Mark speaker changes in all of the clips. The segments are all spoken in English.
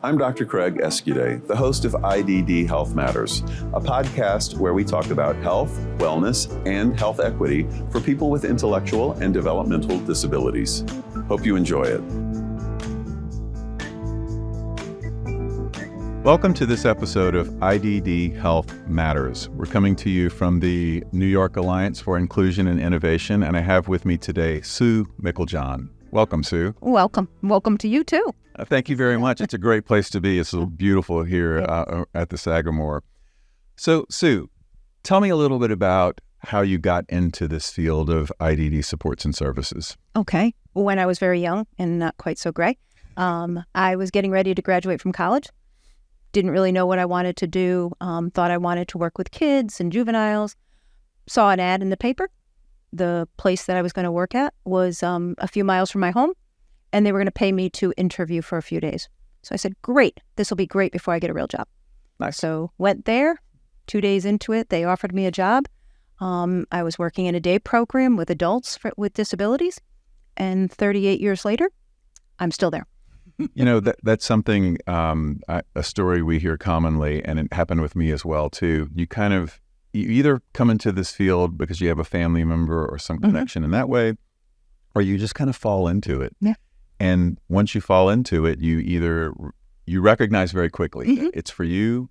Speaker 1: I'm Dr. Craig Escude, the host of IDD Health Matters, a podcast where we talk about health, wellness, and health equity for people with intellectual and developmental disabilities. Hope you enjoy it.
Speaker 2: Welcome to this episode of IDD Health Matters. We're coming to you from the New York Alliance for Inclusion and Innovation, and I have with me today Sue Meiklejohn. Welcome, Sue.
Speaker 3: Welcome. Welcome to you, too.
Speaker 2: Thank you very much. It's a great place to be. It's so beautiful here at the Sagamore. So, Sue, tell me a little bit about how you got into this field of IDD supports and services.
Speaker 3: Okay. When I was very young and not quite so gray, I was getting ready to graduate from college. Didn't really know what I wanted to do. Thought I wanted to work with kids and juveniles. Saw an ad in the paper. The place that I was going to work at was a few miles from my home, and they were going to pay me to interview for a few days. So I said, great, this will be great before I get a real job.
Speaker 2: Nice.
Speaker 3: So went there. 2 days into it, they offered me a job. I was working in a day program with adults with disabilities, and 38 years later, I'm still there.
Speaker 2: You know, that's something, a story we hear commonly, and it happened with me as well, too. You either come into this field because you have a family member or some connection in that way, or you just kind of fall into it.
Speaker 3: Yeah.
Speaker 2: And once you fall into it, you recognize very quickly that it's for you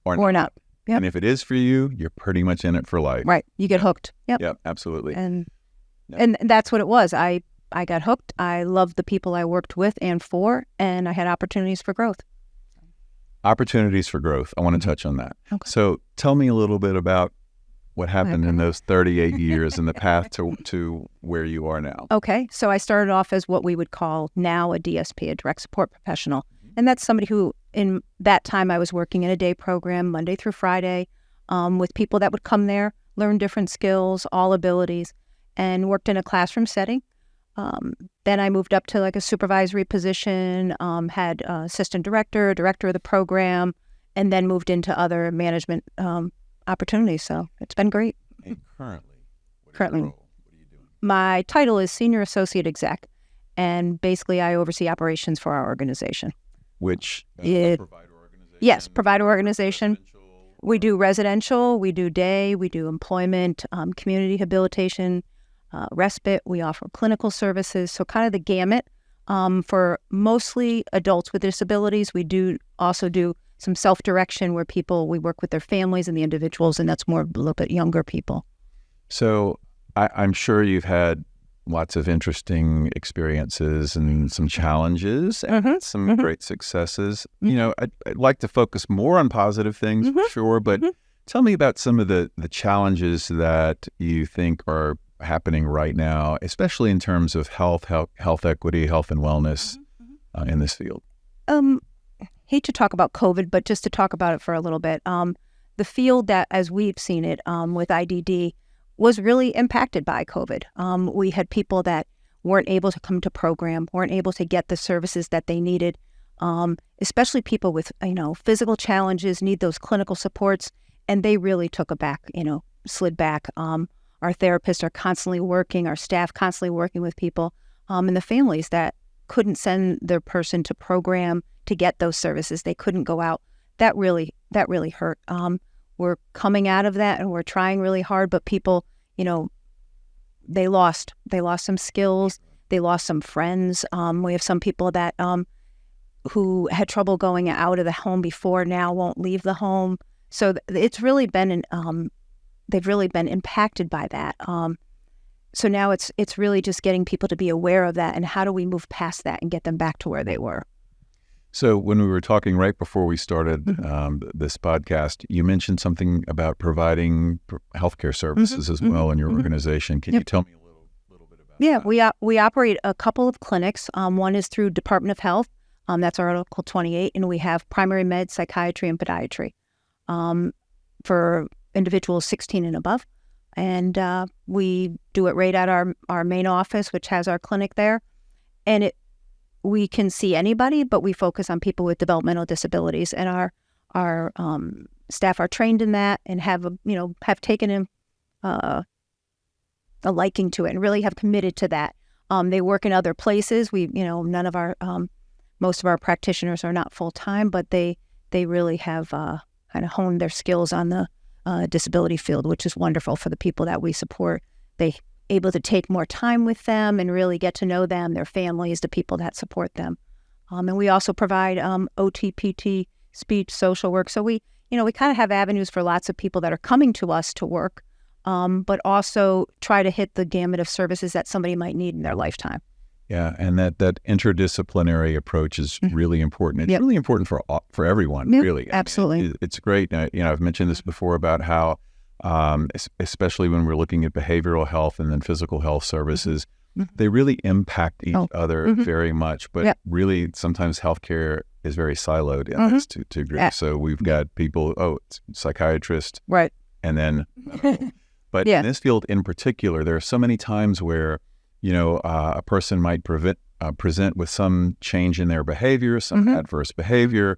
Speaker 2: or not.
Speaker 3: Yep.
Speaker 2: And if it is for you, you're pretty much in it for life.
Speaker 3: Right. You get hooked. Yep.
Speaker 2: Yeah, absolutely.
Speaker 3: And that's what it was. I got hooked. I loved the people I worked with and for, and I had opportunities for growth.
Speaker 2: Opportunities for growth. I want to touch on that.
Speaker 3: Okay.
Speaker 2: So tell me a little bit about what happened in those 38 years and the path to where you are now.
Speaker 3: Okay. So I started off as what we would call now a DSP, a direct support professional. And that's somebody who, in that time, I was working in a day program Monday through Friday with people that would come there, learn different skills, all abilities, and worked in a classroom setting. Then I moved up to like a supervisory position, had assistant director of the program, and then moved into other management opportunities. So it's been great.
Speaker 2: And currently,
Speaker 3: what are you
Speaker 2: doing?
Speaker 3: My title is Senior Associate Exec, and basically I oversee operations for our organization.
Speaker 2: Which
Speaker 3: provider organization? Yes, provider organization. We do residential, we do day, we do employment, community rehabilitation, respite. We offer clinical services, so kind of the gamut. For mostly adults with disabilities, we do also do some self-direction where we work with their families and the individuals, and that's more a little bit younger people.
Speaker 2: So I'm sure you've had lots of interesting experiences and some challenges and some great successes. You know, I'd like to focus more on positive things, for sure, but tell me about some of the challenges that you think are happening right now, especially in terms of health equity, health and wellness in this field.
Speaker 3: Hate to talk about COVID, but just to talk about it for a little bit. The field that, as we've seen it with IDD, was really impacted by COVID. We had people that weren't able to come to program, weren't able to get the services that they needed, especially people with, physical challenges, need those clinical supports, and they really took slid back. Our therapists are constantly working, our staff constantly working with people, and the families that couldn't send their person to program to get those services. They couldn't go out. That really hurt. We're coming out of that and we're trying really hard, but people, they lost some skills. They lost some friends. We have some people that who had trouble going out of the home before, now won't leave the home. So it's really been, they've really been impacted by that. So now it's really just getting people to be aware of that and how do we move past that and get them back to where they were.
Speaker 2: So when we were talking right before we started this podcast, you mentioned something about providing healthcare services as well in your organization. Can you tell me a little bit about that?
Speaker 3: Yeah, we operate a couple of clinics. One is through Department of Health. That's Article 28. And we have primary med, psychiatry, and podiatry for individuals 16 and above. And we do it right at our main office, which has our clinic there. And we can see anybody, but we focus on people with developmental disabilities, and our staff are trained in that and have taken a liking to it and really have committed to that. They work in other places. None of our most of our practitioners are not full-time, but they really have kind of honed their skills on the disability field, which is wonderful for the people that we support. They able to take more time with them and really get to know them, their families, the people that support them. And we also provide OT, PT, speech, social work. So we kind of have avenues for lots of people that are coming to us to work, but also try to hit the gamut of services that somebody might need in their lifetime.
Speaker 2: Yeah, and that interdisciplinary approach is really important. It's really important for everyone, really.
Speaker 3: Absolutely.
Speaker 2: It's great. I've mentioned this before about how, especially when we're looking at behavioral health and then physical health services, they really impact each other very much. But really, sometimes healthcare is very siloed in this to groups. Yeah. So we've got people, it's psychiatrist,
Speaker 3: right,
Speaker 2: and then medical. But in this field in particular, there are so many times where a person might present with some change in their behavior, some adverse behavior,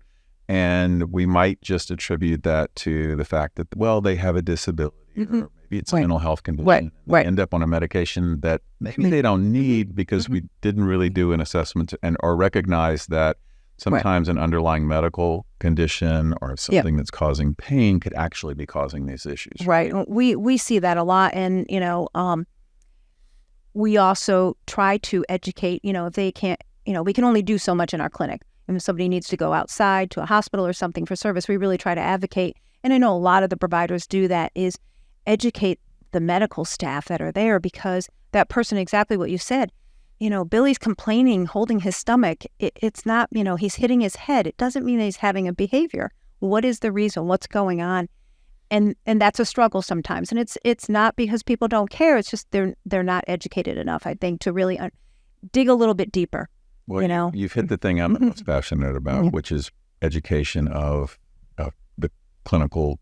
Speaker 2: and we might just attribute that to the fact that, they have a disability, or maybe it's a mental health condition. They end up on a medication that maybe they don't need because we didn't really do an assessment or recognize that sometimes an underlying medical condition or something that's causing pain could actually be causing these issues.
Speaker 3: Right. We see that a lot, and we also try to educate, if they can't, we can only do so much in our clinic. And if somebody needs to go outside to a hospital or something for service, we really try to advocate. And I know a lot of the providers do that, is educate the medical staff that are there, because that person, exactly what you said, Billy's complaining, holding his stomach. It's not, he's hitting his head. It doesn't mean that he's having a behavior. What is the reason? What's going on? And that's a struggle sometimes. And it's not because people don't care. It's just they're not educated enough, I think, to really dig a little bit deeper.
Speaker 2: Well, you've hit the thing I'm most passionate about, which is education of the clinical,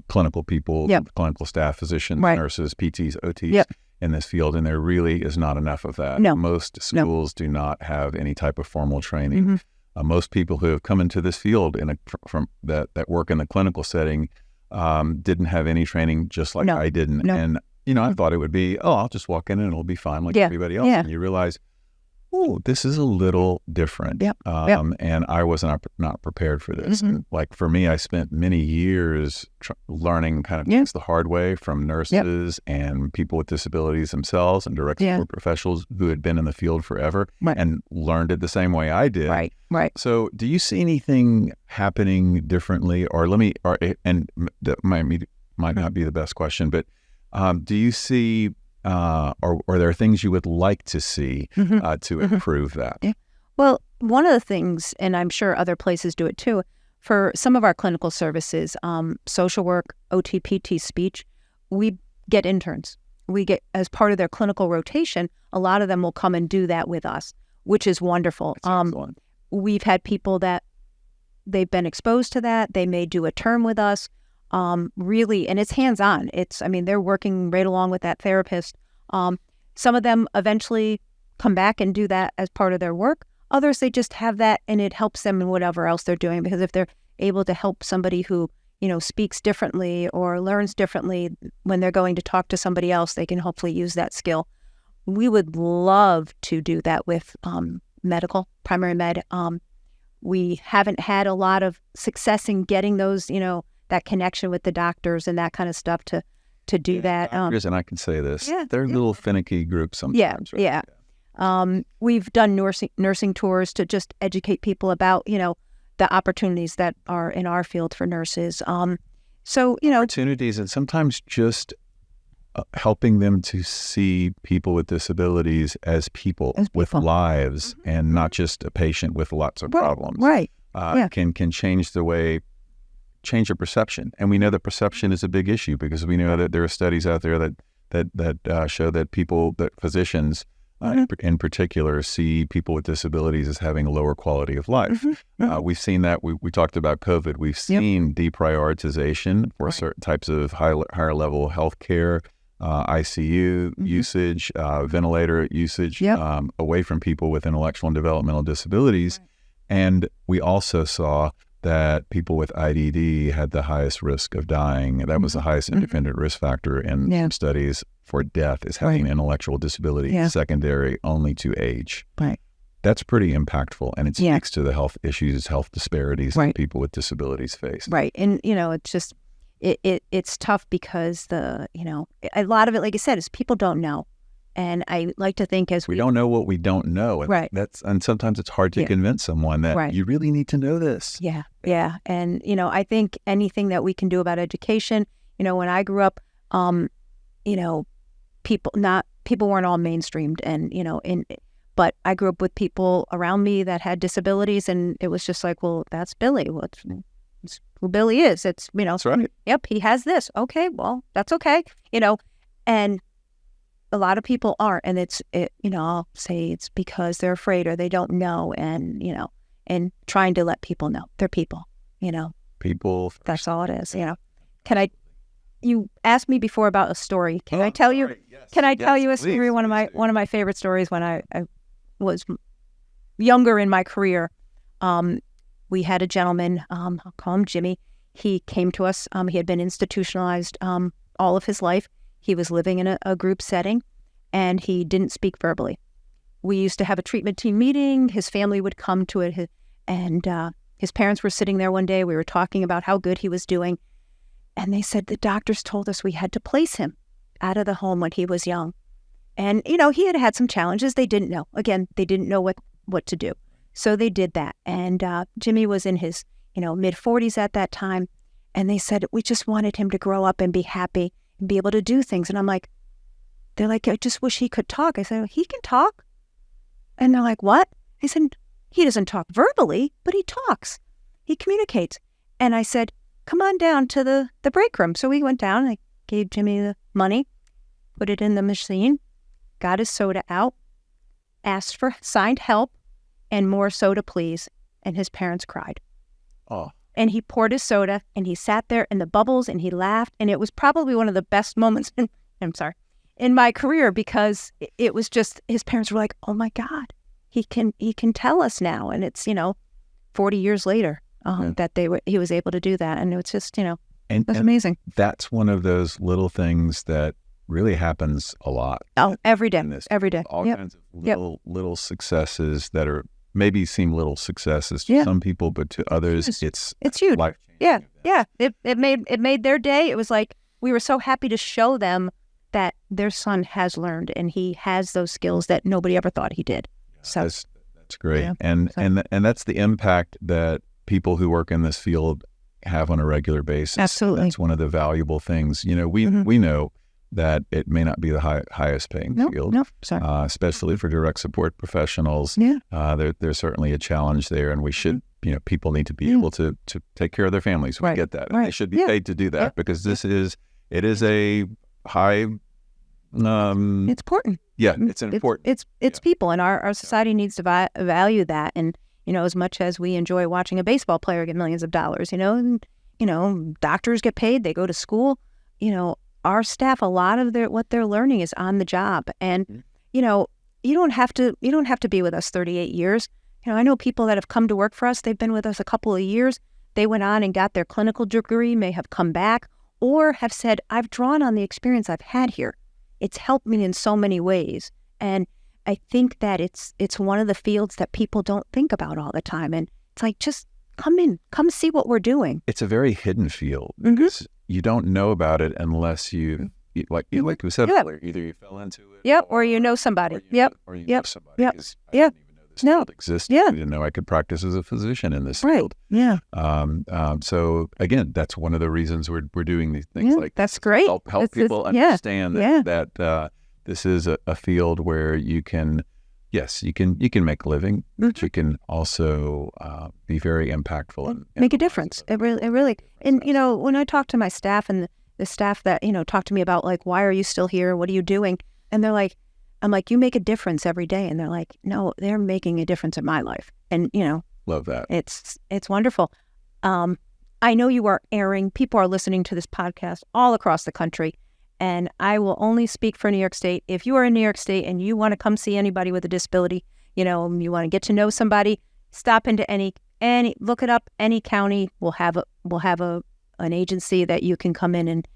Speaker 2: clinical people, clinical staff, physicians, nurses, PTs, OTs in this field. And there really is not enough of that.
Speaker 3: No.
Speaker 2: Most schools do not have any type of formal training. Most people who have come into this field from that work in the clinical setting didn't have any training, just like I didn't.
Speaker 3: No.
Speaker 2: And, I thought it would be, I'll just walk in and it'll be fine like everybody else. And you realize, this is a little different. And I was not prepared for this. And like for me, I spent many years learning kind of things the hard way from nurses and people with disabilities themselves and direct support professionals who had been in the field forever and learned it the same way I did.
Speaker 3: Right.
Speaker 2: So do you see anything happening differently, and that might not be the best question, but do you see or there are things you would like to see to improve that?
Speaker 3: Yeah. Well, one of the things, and I'm sure other places do it too, for some of our clinical services, social work, OT, PT, speech, we get interns. We get, as part of their clinical rotation, a lot of them will come and do that with us, which is wonderful. We've had people that they've been exposed to that. They may do a term with us. Really, and it's hands-on. They're working right along with that therapist. Some of them eventually come back and do that as part of their work. Others, they just have that and it helps them in whatever else they're doing, because if they're able to help somebody who, speaks differently or learns differently when they're going to talk to somebody else, they can hopefully use that skill. We would love to do that with medical, primary med. We haven't had a lot of success in getting those, that connection with the doctors and that kind of stuff to do that.
Speaker 2: Doctors, and I can say this, they're little finicky groups sometimes.
Speaker 3: We've done nursing tours to just educate people about, the opportunities that are in our field for nurses.
Speaker 2: Opportunities, and sometimes just helping them to see people with disabilities as people with lives and not just a patient with lots of problems. Can change your perception. And we know that perception is a big issue, because we know that there are studies out there that show that physicians in particular see people with disabilities as having a lower quality of life. We've seen that. We talked about COVID. We've seen deprioritization for certain types of higher level health care, ICU usage, ventilator usage, away from people with intellectual and developmental disabilities. And we also saw that people with IDD had the highest risk of dying. That was the highest independent risk factor in studies for death, is having an intellectual disability secondary only to age. that's pretty impactful, and it
Speaker 3: Yeah.
Speaker 2: speaks to the health issues, health disparities that
Speaker 3: Right.
Speaker 2: people with disabilities face.
Speaker 3: Right. And, it's just, it's tough because a lot of it, like I said, is people don't know. And I like to think as
Speaker 2: We don't know what we don't know. And
Speaker 3: Right.
Speaker 2: and sometimes it's hard to
Speaker 3: Yeah.
Speaker 2: convince someone that
Speaker 3: Right.
Speaker 2: you really need to know this.
Speaker 3: Yeah. Yeah. And, I think anything that we can do about education, when I grew up, people weren't all mainstreamed and, but I grew up with people around me that had disabilities, and it was just like, well, that's Billy. Well, it's who Billy is. It's,
Speaker 2: That's right.
Speaker 3: Yep, he has this. Okay, well, that's okay. And a lot of people aren't, and I'll say it's because they're afraid or they don't know, and and trying to let people know they're people.
Speaker 2: People.
Speaker 3: That's all it is. Can I? You asked me before about a story. Can I tell you?
Speaker 2: Sorry. Yes.
Speaker 3: Can I tell you a
Speaker 2: Yes,
Speaker 3: story?
Speaker 2: please,
Speaker 3: One
Speaker 2: please do.
Speaker 3: of my favorite stories when I was younger in my career. We had a gentleman. I'll call him Jimmy. He came to us. He had been institutionalized all of his life. He was living in a group setting, and he didn't speak verbally. We used to have a treatment team meeting. His family would come to it, and his parents were sitting there one day. We were talking about how good he was doing, and they said the doctors told us we had to place him out of the home when he was young. And, he had some challenges. They didn't know. Again, they didn't know what to do. So they did that. And Jimmy was in his, mid-40s at that time. And they said, we just wanted him to grow up and be happy and be able to do things. And I'm like, they're like, I just wish he could talk. I said, he can talk. And they're like, what? I said, he doesn't talk verbally, but he talks. He communicates. And I said, come on down to the break room. So we went down. I gave Jimmy the money, put it in the machine, got his soda out, asked for signed help and more soda, please. And his parents cried.
Speaker 2: Oh.
Speaker 3: And he poured his soda, and he sat there in the bubbles, and he laughed. And it was probably one of the best moments in my career, because it was just, his parents were like, oh my God, he can tell us now. And it's, 40 years later that he was able to do that. And it was just, that's amazing.
Speaker 2: That's one of those little things that really happens a lot.
Speaker 3: Oh, every day,
Speaker 2: in this.
Speaker 3: every day.
Speaker 2: All
Speaker 3: Yep.
Speaker 2: kinds of little successes that are maybe seem little successes to some people, but to others, it's
Speaker 3: huge.
Speaker 2: life-changing.
Speaker 3: Yeah. It made their day. It was like, we were so happy to show them that their son has learned and he has those skills that nobody ever thought he did. So
Speaker 2: That's great.
Speaker 3: Yeah.
Speaker 2: And that's the impact that people who work in this field have on a regular basis.
Speaker 3: Absolutely.
Speaker 2: That's one of the valuable things. We know that it may not be the highest paying field.
Speaker 3: No, sorry.
Speaker 2: Especially for direct support professionals.
Speaker 3: Yeah.
Speaker 2: There's certainly a challenge there, and we should, people need to be able to take care of their families. We
Speaker 3: Right.
Speaker 2: get that. And
Speaker 3: Right.
Speaker 2: they should be
Speaker 3: Yeah.
Speaker 2: paid to do that
Speaker 3: Yeah.
Speaker 2: because it is a high,
Speaker 3: It's important.
Speaker 2: it's important.
Speaker 3: It's people, and our society needs to value that. And as much as we enjoy watching a baseball player get millions of dollars, and, doctors get paid, they go to school. Our staff, a lot of what they're learning is on the job, and you don't have to be with us 38 years. I know people that have come to work for us. They've been with us a couple of years. They went on and got their clinical degree, may have come back, or have said, I've drawn on the experience I've had here. It's helped me in so many ways. And I think that it's one of the fields that people don't think about all the time. And it's like, just come see what we're doing.
Speaker 2: It's a very hidden field.
Speaker 3: Mm-hmm.
Speaker 2: Because you don't know about it unless like we said earlier, either you fell into it.
Speaker 3: Yep, or you know somebody.
Speaker 2: Or you know
Speaker 3: Yep.
Speaker 2: somebody.
Speaker 3: Yep.
Speaker 2: 'Cause I didn't even know this field existed.
Speaker 3: Yeah.
Speaker 2: I didn't know I could practice as a physician in this
Speaker 3: Right.
Speaker 2: field.
Speaker 3: Yeah.
Speaker 2: So again, that's one of the reasons we're doing these things
Speaker 3: Yeah,
Speaker 2: like
Speaker 3: that's
Speaker 2: this,
Speaker 3: great.
Speaker 2: Help
Speaker 3: It's-
Speaker 2: people
Speaker 3: yeah.
Speaker 2: understand that this is a field where you can make a living, but you can also be very impactful and
Speaker 3: Make a difference. It really. And when I talk to my staff and the staff that talk to me about, like, why are you still here? What are you doing? And they're like, I'm like, you make a difference every day. And they're like, no, they're making a difference in my life. And
Speaker 2: love that.
Speaker 3: it's wonderful. I know you are airing. People are listening to this podcast all across the country. And I will only speak for New York State. If you are in New York State and you want to come see anybody with a disability, you want to get to know somebody, stop into any look it up. Any county will have an agency that you can come in and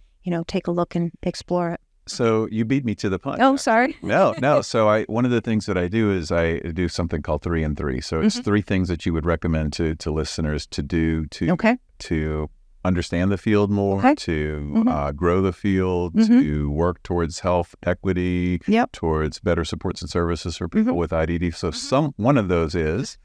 Speaker 3: take a look and explore it.
Speaker 2: So you beat me to the punch.
Speaker 3: Oh, sorry.
Speaker 2: No. So one of the things that I do is I do something called 3 and 3. So it's 3 things that you would recommend to listeners to do to understand the field more, to grow the field, to work towards health equity, towards better supports and services for people with IDD. So one of those is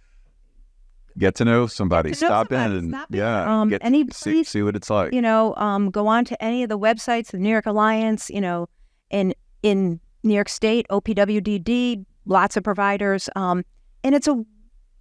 Speaker 2: get to know somebody, stop in and see what it's like.
Speaker 3: Go on to any of the websites, the New York Alliance, in New York State, OPWDD, lots of providers. And it's a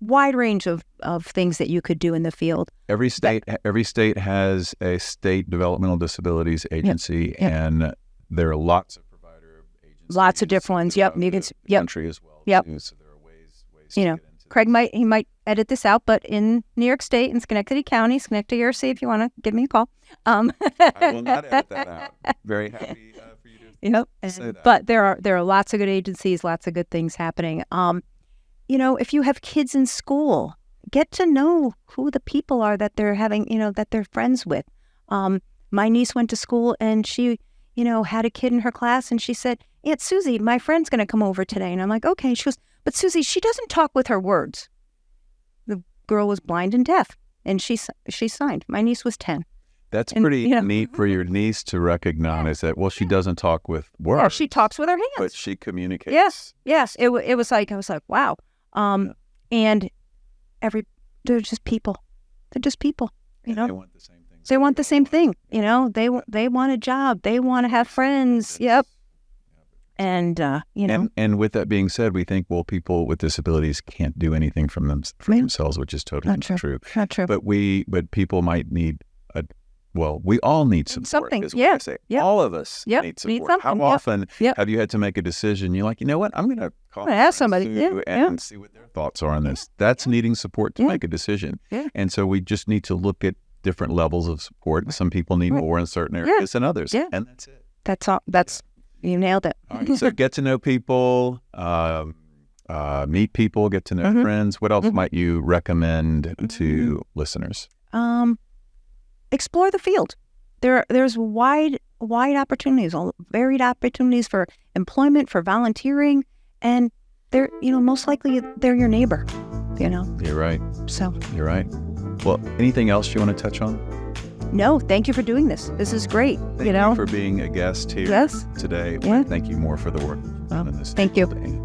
Speaker 3: wide range of things that you could do in the field.
Speaker 2: Every state has a state developmental disabilities agency, and there are lots of provider agencies.
Speaker 3: Lots of different ones. Yep. You can.
Speaker 2: Country as well.
Speaker 3: Yep.
Speaker 2: Too, so there are ways to get into
Speaker 3: Craig might edit this out, but in New York State, in Schenectady County, Schenectady ARC, if you want to give me a call.
Speaker 2: I will not edit that out. Very happy for you to say that.
Speaker 3: But there are lots of good agencies, lots of good things happening. If you have kids in school, get to know who the people are that they're having, that they're friends with. My niece went to school and she, had a kid in her class and she said, Aunt Susie, my friend's going to come over today. And I'm like, okay. She goes, but Susie, she doesn't talk with her words. The girl was blind and deaf and she signed. My niece was 10.
Speaker 2: That's pretty neat for your niece to recognize that, well, she doesn't talk with words.
Speaker 3: Yeah, she talks with her hands.
Speaker 2: But she communicates.
Speaker 3: Yes. It was like, I was like, wow. And they're just people. They're just people,
Speaker 2: They want the same thing.
Speaker 3: They want the same thing. They want a job. They want to have friends. Yep. And,
Speaker 2: And with that being said, we think, well, people with disabilities can't do anything for themselves, which is totally not true.
Speaker 3: Not true.
Speaker 2: But people might need we all need support.
Speaker 3: Something.
Speaker 2: Is what I say.
Speaker 3: Yep.
Speaker 2: All of us need support.
Speaker 3: Need something.
Speaker 2: How often have you had to make a decision? You're like, you know what? I'm going to call
Speaker 3: ask somebody
Speaker 2: and see what their thoughts are on this. That's needing support to make a decision. Yeah. And so we just need to look at different levels of support. Some people need more in certain areas than others. Yeah. And that's it.
Speaker 3: That's all. You nailed it.
Speaker 2: All right, so get to know people, meet people, get to know friends. What else might you recommend to listeners?
Speaker 3: Explore the field. There's wide opportunities, varied opportunities for employment, for volunteering, and they're most likely they're your neighbor.
Speaker 2: You're right.
Speaker 3: So
Speaker 2: you're right. Well, anything else you want to touch on?
Speaker 3: No, thank you for doing this. This is great.
Speaker 2: Thank you for being a guest here today.
Speaker 3: Yeah.
Speaker 2: Thank you more for the work.
Speaker 3: Thank you.
Speaker 2: Today.